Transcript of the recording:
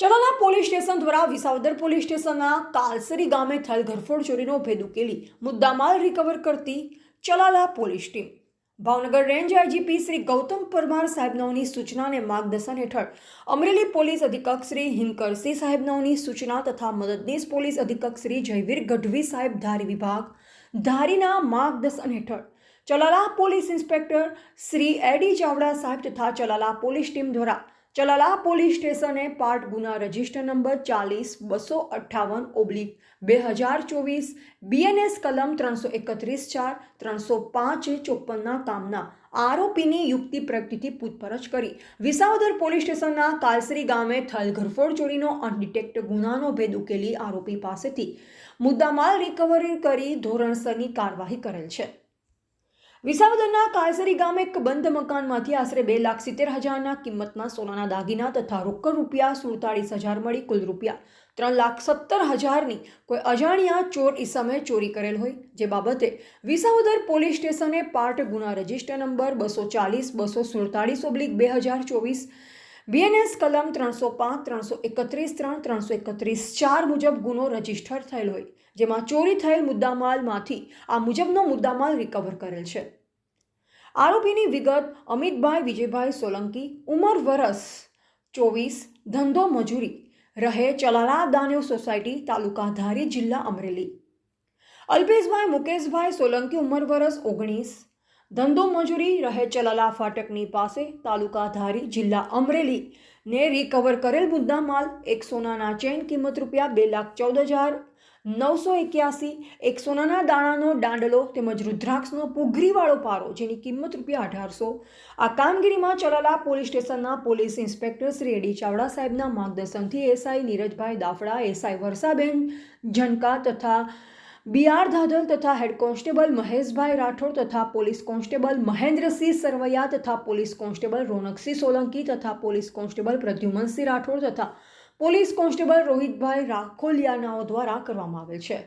Chalala police station દ્વારા Visavadar police સ્ટેશનના કાલસરી ગામે થયેલ ઘરફોડ ચોરીનો ભેદ ઉકેલી મુદ્દામાલ રિકવર કરતી Chalala police team Bhavnagar range IGP Shri Gautam Parmar સાહેબનાઓની સૂચના અને માર્ગદર્શન હેઠળ અમરેલી પોલીસ અધિક્ષક શ્રી હિનકરસિંહ સાહેબનાઓની સૂચના તથા મદદનીશ પોલીસ અધિક્ષક શ્રી જયવીર ગઢવી સાહેબ ધારી વિભાગ ધારીના માર્ગદર્શન હેઠળ ચલાલા પોલીસ ઇન્સ્પેક્ટર શ્રી એડી ચાવડા સાહેબ તથા ચલાલા પોલીસ ટીમ દ્વારા ચલાલા પોલીસ સ્ટેશને પાર્ટ ગુના રજિસ્ટર નંબર 40-258/2024 BNS કલમ 331-4 305-54ના કામના આરોપીની યુક્તિ પ્રગતિથી પૂછપરછ કરી વિસાવદર પોલીસ સ્ટેશનના કાલસરી ગામે થયેલ ઘરફોડ ચોરીનો અનડિટેક્ટ ગુનાનો ભેદ ઉકેલી આરોપી પાસેથી મુદ્દામાલ રિકવરી કરી ધોરણસરની કાર્યવાહી કરેલ છે। વિસાવદરના કાલસરી ગામે એક બંધ મકાનમાંથી આશરે 2,70,000ના કિંમતના સોનાના દાગીના તથા રોકડ રૂપિયા 47,000 મળી કુલ રૂપિયા 3,70,000ની કોઈ અજાણ્યા ચોર ઈસમે ચોરી કરેલ હોય જે બાબતે વિસાવદર પોલીસ સ્ટેશને પાર્ટ ગુના રજિસ્ટર નંબર 240-247/2024 BNS કલમ 305-331-3-331-4 મુજબ ગુનો રજીસ્ટર થયેલ હોય જેમાં ચોરી થયેલ મુદ્દામાલમાંથી આ મુજબનો મુદ્દામાલ રિકવર કરેલ છે। આરોપીની વિગત અમિતભાઈ વિજયભાઈ સોલંકી ઉંમર વર્ષ 24 ધંધો મજૂરી રહે ચલાલા દાનેવ સોસાયટી તાલુકા ધારી જિલ્લા અમરેલી। અલ્પેશભાઈ મુકેશભાઈ સોલંકી ઉંમર વર્ષ 19 ધંધો મજૂરી રહે ચલાલા ફાટકની પાસે તાલુકા ધારી જિલ્લા અમરેલી ને રિકવર કરેલ મુદ્દામાલ એક સોનાના ચેન કિંમત રૂપિયા 2,14,981 એક સોનાના દાણાનો દાંડલો તેમજ રુદ્રાક્ષનો પુઘરીવાળો પારો જેની કિંમત રૂપિયા 1,800 આ કામગીરીમાં ચલાલા પોલીસ સ્ટેશનના પોલીસ ઇન્સ્પેક્ટર શ્રી એડી ચાવડા સાહેબના માર્ગદર્શનથી એસઆઈ નીરજભાઈ દાફડા એસઆઈ વર્ષાબેન જનકા તથા બીઆર ધાધલ તથા હેડ કોન્સ્ટેબલ મહેશભાઈ રાઠોડ તથા પોલીસ કોન્સ્ટેબલ મહેન્દ્રસિંહ સરવૈયા તથા પોલીસ કોન્સ્ટેબલ રોનકસિંહ સોલંકી તથા પોલીસ કોન્સ્ટેબલ પ્રદ્યુમનસિંહ રાઠોડ તથા પોલીસ કોન્સ્ટેબલ રોહિતભાઈ રાખોલિયાનાઓ દ્વારા કરવામાં આવેલ છે।